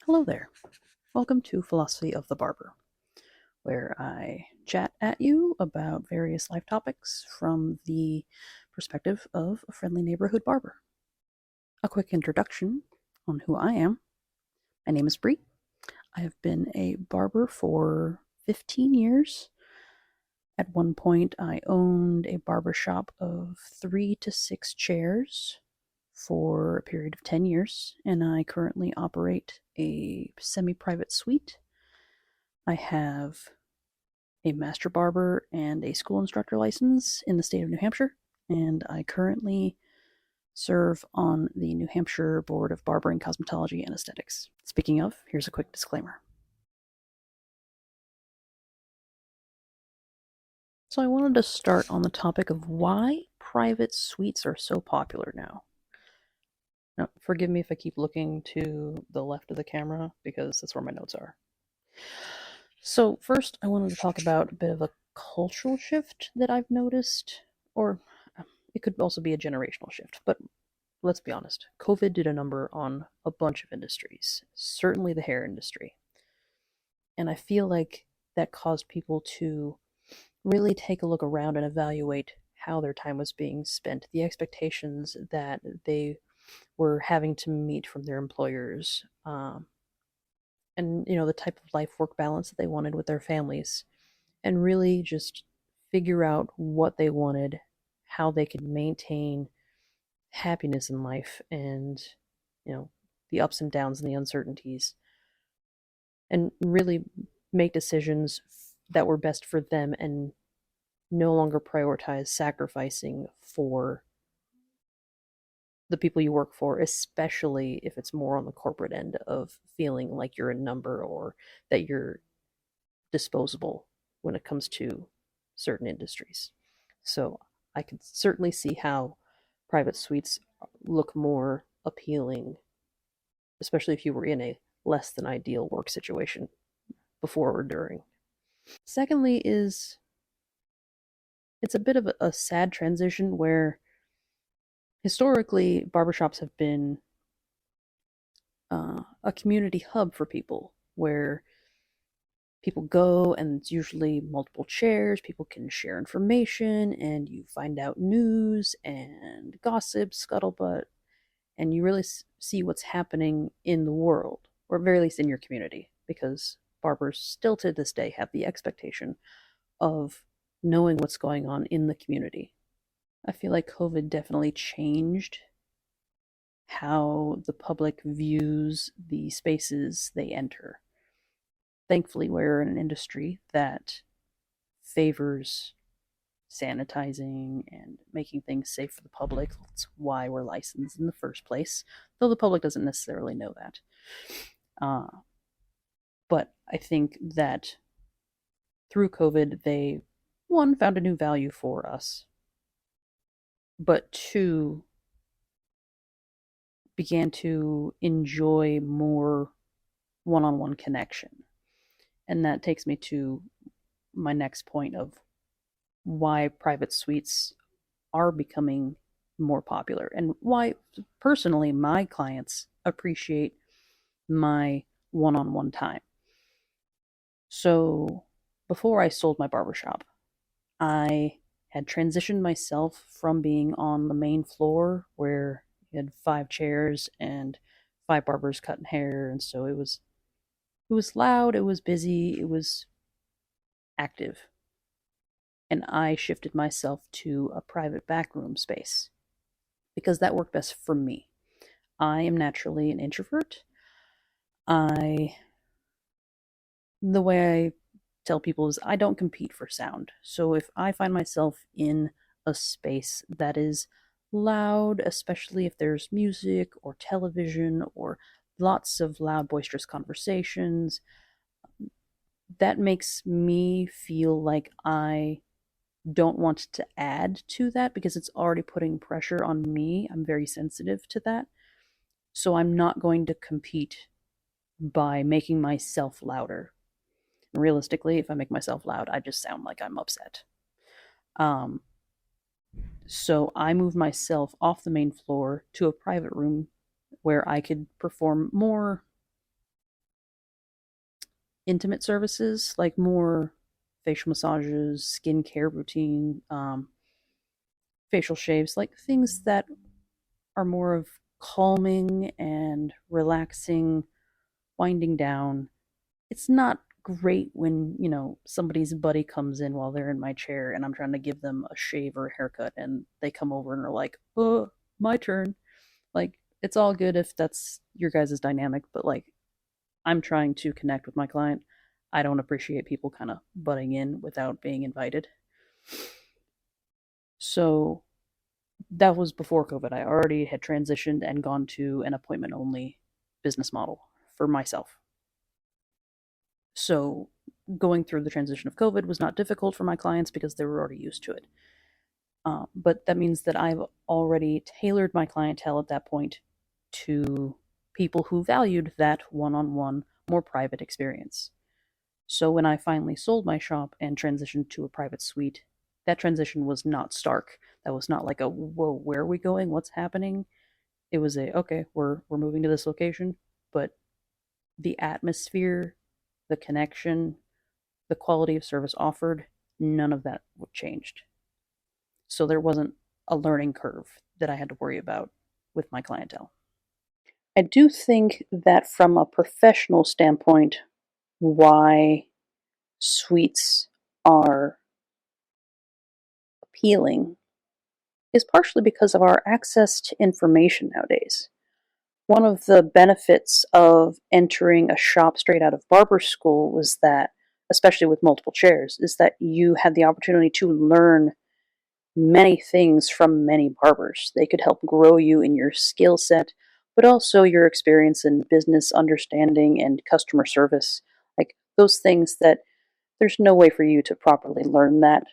Hello there. Welcome to Philosophy of the Barber, where I chat at you about various life topics from the perspective of a friendly neighborhood barber. A quick introduction on who I am. My name is Bree. I have been a barber for 15 years. At one point, I owned a barbershop of 3 to 6 chairs for a period of 10 years, and I currently operate a semi private suite. I have a master barber and a school instructor license in the state of New Hampshire, and I currently serve on the New Hampshire Board of Barbering, Cosmetology, and Aesthetics. Speaking of, here's a quick disclaimer. So I wanted to start on the topic of why private suites are so popular now. Now, forgive me if I keep looking to the left of the camera because that's where my notes are. So first, I wanted to talk about a bit of a cultural shift that I've noticed, or it could also be a generational shift, but let's be honest. COVID did a number on a bunch of industries, certainly the hair industry. And I feel like that caused people to really take a look around and evaluate how their time was being spent, the expectations that they were having to meet from their employers, and the type of life work balance that they wanted with their families, and really just figure out what they wanted, how they could maintain happiness in life, and you know the ups and downs and the uncertainties, and really make decisions that were best for them, and no longer prioritize sacrificing for the people you work for, especially if it's more on the corporate end of feeling like you're a number or that you're disposable when it comes to certain industries. So I could certainly see how private suites look more appealing, especially if you were in a less than ideal work situation before or during. Secondly, is it's a bit of a sad transition where historically barbershops have been a community hub for people where people go and it's usually multiple chairs. People can share information and you find out news and gossip, scuttlebutt, and you really see what's happening in the world, or at very least in your community, because barbers still to this day have the expectation of knowing what's going on in the community. I feel like COVID definitely changed how the public views the spaces they enter. Thankfully, we're in an industry that favors sanitizing and making things safe for the public. That's why we're licensed in the first place, though the public doesn't necessarily know that. Uh, but I think that through COVID, they, one, found a new value for us, but two, began to enjoy more one on one connection. And that takes me to my next point of why private suites are becoming more popular and why personally my clients appreciate my one on one time. So before I sold my barbershop, I had transitioned myself from being on the main floor where you had 5 chairs and 5 barbers cutting hair, and so it was loud, it was busy, it was active. And I shifted myself to a private backroom space because that worked best for me. I am naturally an introvert. I The way I tell people is I don't compete for sound. So if I find myself in a space that is loud, especially if there's music or television or lots of loud, boisterous conversations, that makes me feel like I don't want to add to that because it's already putting pressure on me. I'm very sensitive to that. So I'm not going to compete by making myself louder. Realistically, if I make myself loud, I just sound like I'm upset. Um, so I moved myself off the main floor to a private room where I could perform more intimate services, like more facial massages, skincare routine, facial shaves, like things that are more of calming and relaxing, winding down. It's not great when, somebody's buddy comes in while they're in my chair and I'm trying to give them a shave or a haircut and they come over and are like, "Oh, my turn." Like, it's all good if that's your guys' dynamic, but like, I'm trying to connect with my client. I don't appreciate people kind of butting in without being invited. So that was before COVID. I already had transitioned and gone to an appointment only business model for myself. So going through the transition of COVID was not difficult for my clients because they were already used to it. But that means that I've already tailored my clientele at that point to people who valued that one on one, more private experience. So when I finally sold my shop and transitioned to a private suite, that transition was not stark. That was not like a, whoa, where are we going? What's happening? It was a, okay, we're moving to this location, but the atmosphere, the connection, the quality of service offered, none of that changed. So there wasn't a learning curve that I had to worry about with my clientele. I do think that from a professional standpoint, why suites are appealing is partially because of our access to information nowadays. One of the benefits of entering a shop straight out of barber school was that, especially with multiple chairs, is that you had the opportunity to learn many things from many barbers. They could help grow you in your skill set, but also your experience in business understanding and customer service. Like those things that there's no way for you to properly learn that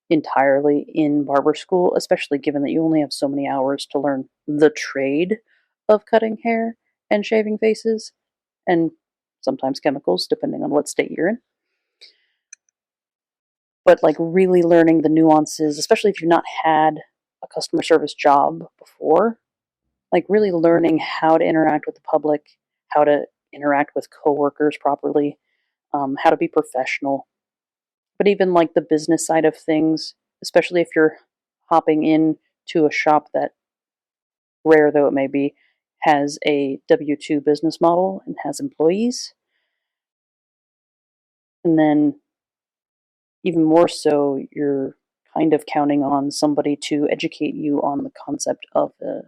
entirely in barber school, especially given that you only have so many hours to learn the trade of cutting hair and shaving faces, and sometimes chemicals, depending on what state you're in. But like really learning the nuances, especially if you've not had a customer service job before, like really learning how to interact with the public, how to interact with coworkers properly, how to be professional. But even like the business side of things, especially if you're hopping in to a shop that, rare though it may be, has a W-2 business model and has employees, and then even more so, you're kind of counting on somebody to educate you on the concept of the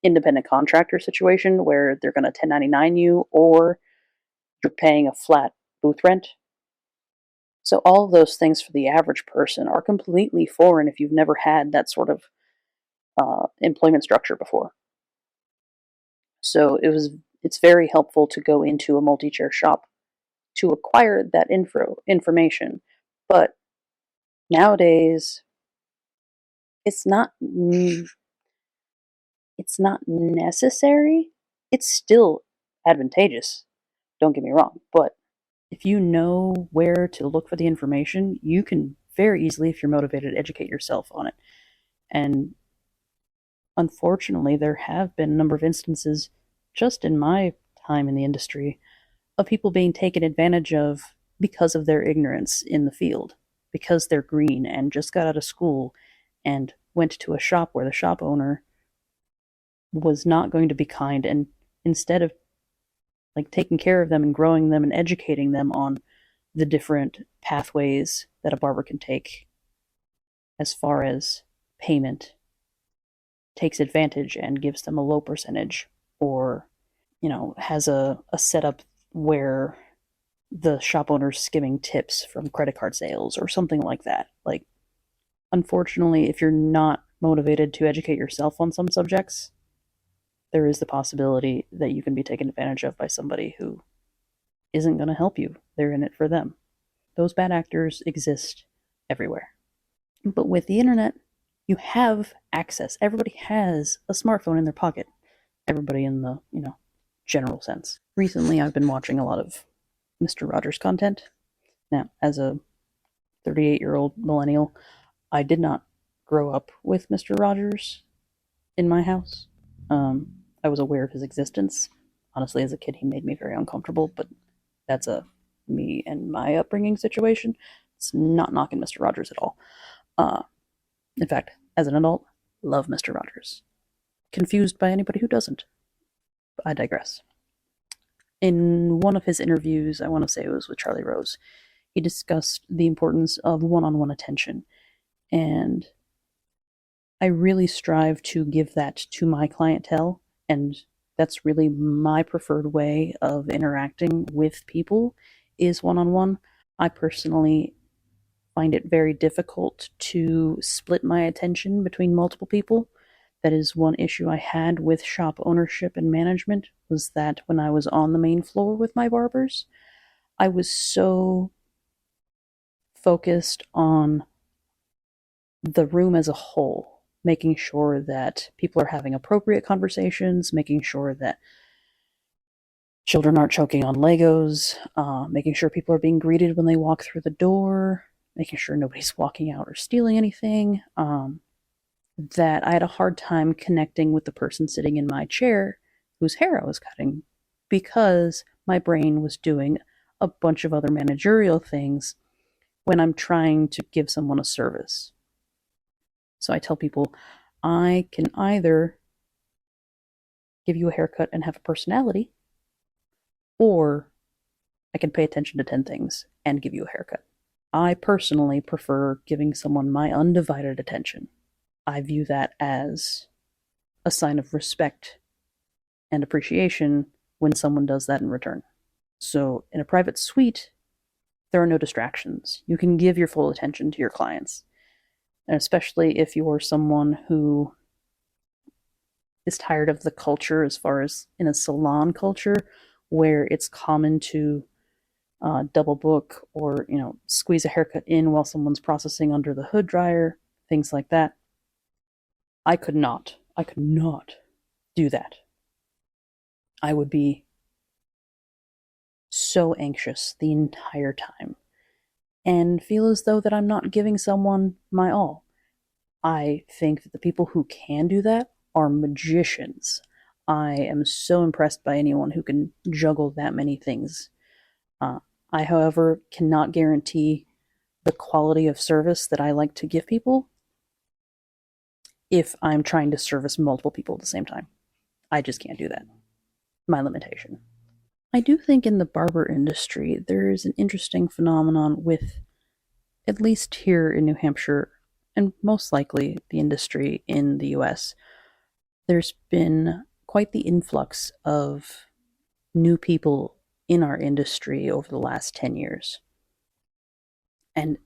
independent contractor situation where they're going to 1099 you or you're paying a flat booth rent. So all of those things for the average person are completely foreign if you've never had that sort of employment structure before. So it's very helpful to go into a multi-chair shop to acquire that information. But nowadays, it's not it's not necessary. It's still advantageous. Don't get me wrong, but if you know where to look for the information, you can very easily, if you're motivated, educate yourself on it. And unfortunately, there have been a number of instances just in my time in the industry of people being taken advantage of because of their ignorance in the field, because they're green and just got out of school and went to a shop where the shop owner was not going to be kind, and instead of like taking care of them and growing them and educating them on the different pathways that a barber can take as far as payment, takes advantage and gives them a low percentage, or has a setup where the shop owner's skimming tips from credit card sales or something like that. Like, unfortunately, if you're not motivated to educate yourself on some subjects, there is the possibility that you can be taken advantage of by somebody who isn't going to help you. They're in it for them. Those bad actors exist everywhere. But with the internet, you have access. Everybody has a smartphone in their pocket. Everybody in the, general sense. Recently, I've been watching a lot of Mr. Rogers content. Now, as a 38-year-old millennial, I did not grow up with Mr. Rogers in my house. I was aware of his existence. Honestly, as a kid, he made me very uncomfortable, but that's a me and my upbringing situation. It's not knocking Mr. Rogers at all. Uh, in fact, as an adult, love Mr. Rogers. Confused by anybody who doesn't. But I digress. In one of his interviews, I want to say it was with Charlie Rose, he discussed the importance of one-on-one attention. And I really strive to give that to my clientele, and that's really my preferred way of interacting with people is one-on-one. I personally find it very difficult to split my attention between multiple people. That is one issue I had with shop ownership and management, was that when I was on the main floor with my barbers, I was so focused on the room as a whole, making sure that people are having appropriate conversations, making sure that children aren't choking on Legos, making sure people are being greeted when they walk through the door, making sure nobody's walking out or stealing anything. That I had a hard time connecting with the person sitting in my chair whose hair I was cutting because my brain was doing a bunch of other managerial things when I'm trying to give someone a service. So I tell people, I can either give you a haircut and have a personality, or I can pay attention to 10 things and give you a haircut. I personally prefer giving someone my undivided attention. I view that as a sign of respect and appreciation when someone does that in return. So in a private suite, there are no distractions. You can give your full attention to your clients. And especially if you're someone who is tired of the culture, as far as in a salon culture, where it's common to double book or squeeze a haircut in while someone's processing under the hood dryer, things like that. I could not do that. I would be so anxious the entire time and feel as though that I'm not giving someone my all. I think that the people who can do that are magicians. I am so impressed by anyone who can juggle that many things. I, however, cannot guarantee the quality of service that I like to give people if I'm trying to service multiple people at the same time. I just can't do that. My limitation. I do think in the barber industry, there is an interesting phenomenon with, at least here in New Hampshire, and most likely the industry in the US, there's been quite the influx of new people in our industry over the last 10 years. And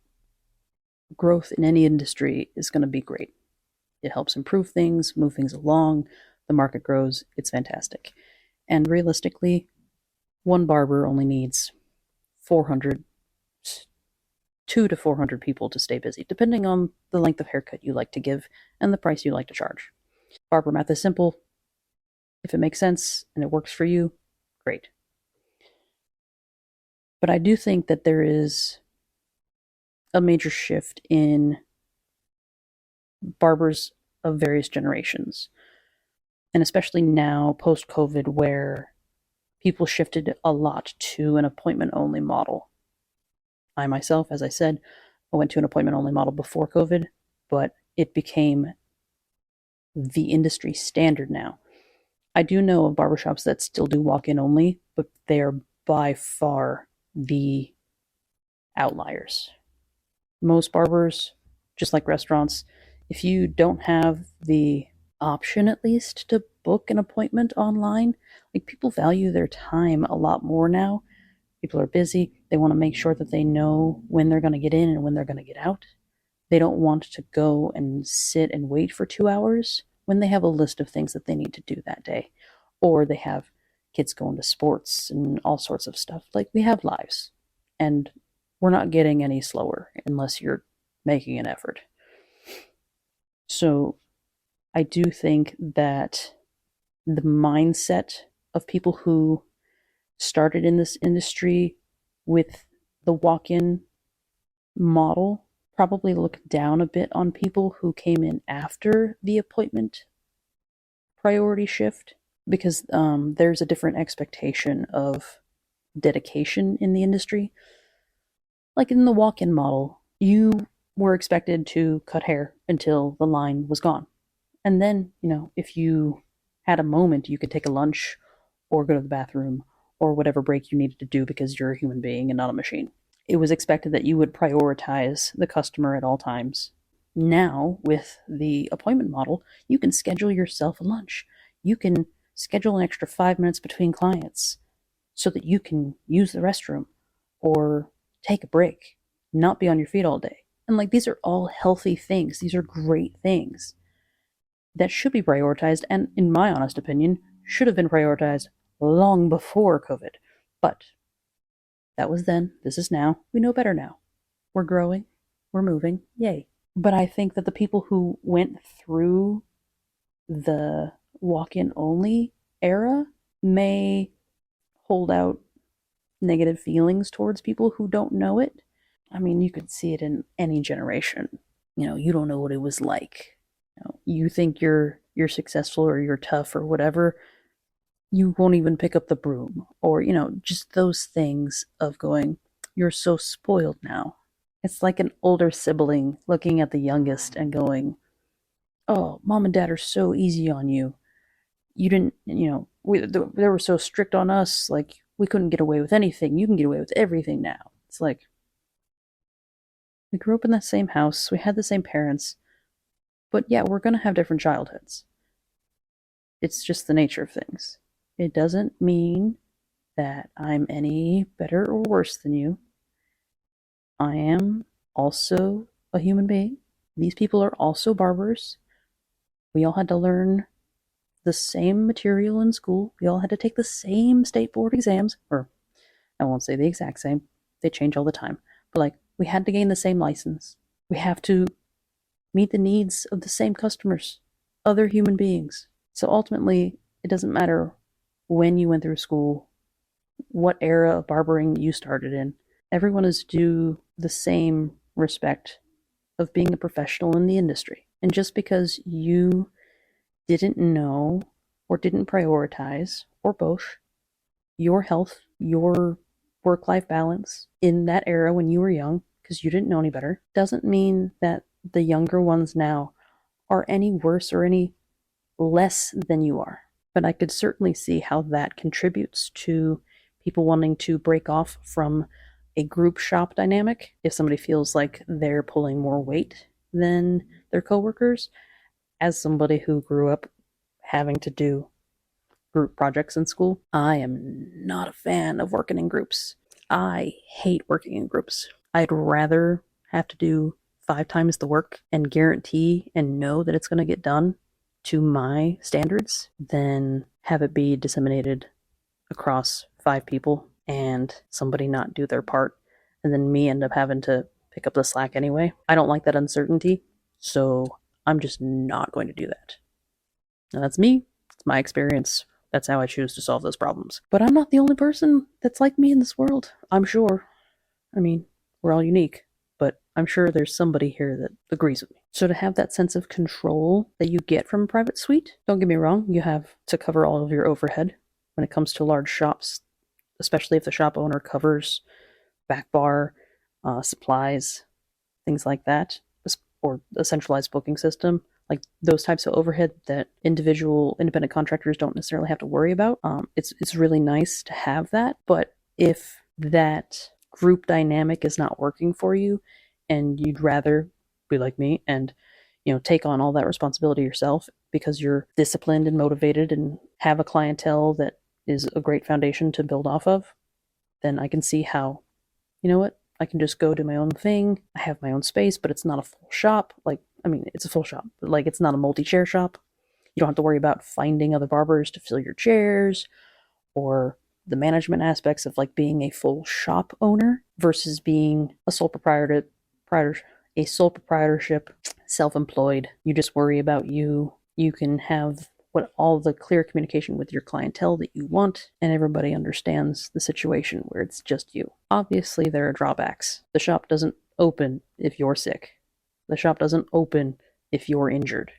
growth in any industry is going to be great. It helps improve things, move things along, the market grows, it's fantastic. And realistically, one barber only needs 200 to 400 people to stay busy, depending on the length of haircut you like to give and the price you like to charge. Barber math is simple. If it makes sense and it works for you, great. But I do think that there is a major shift in barbers of various generations. And especially now, post-COVID, where people shifted a lot to an appointment-only model. I myself, as I said, I went to an appointment-only model before COVID, but it became the industry standard now. I do know of barbershops that still do walk-in only, but they are by far the outliers. Most barbers, just like restaurants, if you don't have the option at least to book an appointment online, like, people value their time a lot more now. People are busy. They want to make sure that they know when they're going to get in and when they're going to get out. They don't want to go and sit and wait for 2 hours when they have a list of things that they need to do that day. Or they have kids going to sports and all sorts of stuff. Like, we have lives. And we're not getting any slower unless you're making an effort. So I do think that the mindset of people who started in this industry with the walk-in model probably look down a bit on people who came in after the appointment priority shift, because there's a different expectation of dedication in the industry. Like in the walk-in model, you were expected to cut hair until the line was gone. And then, if you had a moment, you could take a lunch or go to the bathroom or whatever break you needed to do because you're a human being and not a machine. It was expected that you would prioritize the customer at all times. Now, with the appointment model, you can schedule yourself a lunch. You can schedule an extra 5 minutes between clients so that you can use the restroom or take a break, not be on your feet all day. And like, these are all healthy things. These are great things that should be prioritized, and in my honest opinion, should have been prioritized long before COVID. But that was then, this is now. We know better now. We're growing, we're moving, yay. But I think that the people who went through the walk-in only era may hold out negative feelings towards people who don't know it. I mean, you could see it in any generation. You don't know what it was like. You think you're successful or you're tough or whatever. You won't even pick up the broom, or just those things of going, you're so spoiled now. It's like an older sibling looking at the youngest and going, oh, mom and dad are so easy on you. You didn't, they were so strict on us, like we couldn't get away with anything. You can get away with everything now. It's like, we grew up in the same house, we had the same parents, but yeah, we're going to have different childhoods. It's just the nature of things. It doesn't mean that I'm any better or worse than you. I am also a human being. These people are also barbers. We all had to learn the same material in school. We all had to take the same state board exams, or I won't say the exact same. They change all the time. But like, we had to gain the same license. We have to meet the needs of the same customers, other human beings. So ultimately, it doesn't matter when you went through school, what era of barbering you started in. Everyone is due the same respect of being a professional in the industry. And just because you didn't know or didn't prioritize, or both, your health, your work-life balance in that era when you were young, because you didn't know any better, doesn't mean that the younger ones now are any worse or any less than you are. But I could certainly see how that contributes to people wanting to break off from a group shop dynamic. If somebody feels like they're pulling more weight than their coworkers, as somebody who grew up having to do group projects in school, I am not a fan of working in groups. I hate working in groups. I'd rather have to do 5 times the work and guarantee and know that it's going to get done to my standards than have it be disseminated across 5 people and somebody not do their part and then me end up having to pick up the slack anyway. I don't like that uncertainty, so I'm just not going to do that. Now that's me. It's my experience. That's how I choose to solve those problems. But I'm not the only person that's like me in this world, I'm sure. I mean, we're all unique, but I'm sure there's somebody here that agrees with me. So to have that sense of control that you get from a private suite, don't get me wrong, you have to cover all of your overhead when it comes to large shops, especially if the shop owner covers back bar, supplies, things like that, or a centralized booking system, like those types of overhead that individual independent contractors don't necessarily have to worry about. It's really nice to have that, but if that group dynamic is not working for you and you'd rather be like me and take on all that responsibility yourself because you're disciplined and motivated and have a clientele that is a great foundation to build off of, then I can see how, I can just go do my own thing. I have my own space, but it's not a full shop. It's a full shop, but it's not a multi-chair shop. You don't have to worry about finding other barbers to fill your chairs or the management aspects of being a full shop owner versus being a sole proprietorship, self-employed. You just worry about you. You can have all the clear communication with your clientele that you want, and everybody understands the situation where it's just you. Obviously, there are drawbacks. The shop doesn't open if you're sick. The shop doesn't open if you're injured.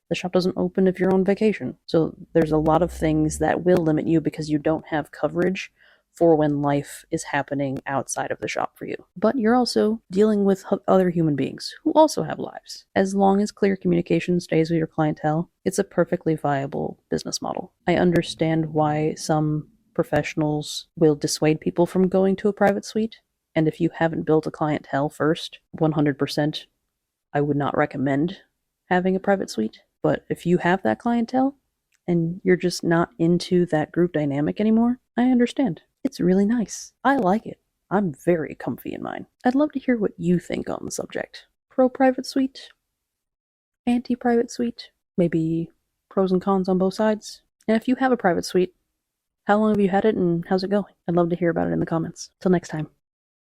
The shop doesn't open if you're on vacation. So there's a lot of things that will limit you because you don't have coverage for when life is happening outside of the shop for you. But you're also dealing with other human beings who also have lives. As long as clear communication stays with your clientele, it's a perfectly viable business model. I understand why some professionals will dissuade people from going to a private suite. And if you haven't built a clientele first, 100%, I would not recommend having a private suite. But if you have that clientele and you're just not into that group dynamic anymore, I understand. It's really nice. I like it. I'm very comfy in mine. I'd love to hear what you think on the subject. Pro private suite? Anti private suite? Maybe pros and cons on both sides? And if you have a private suite, how long have you had it and how's it going? I'd love to hear about it in the comments. Till next time.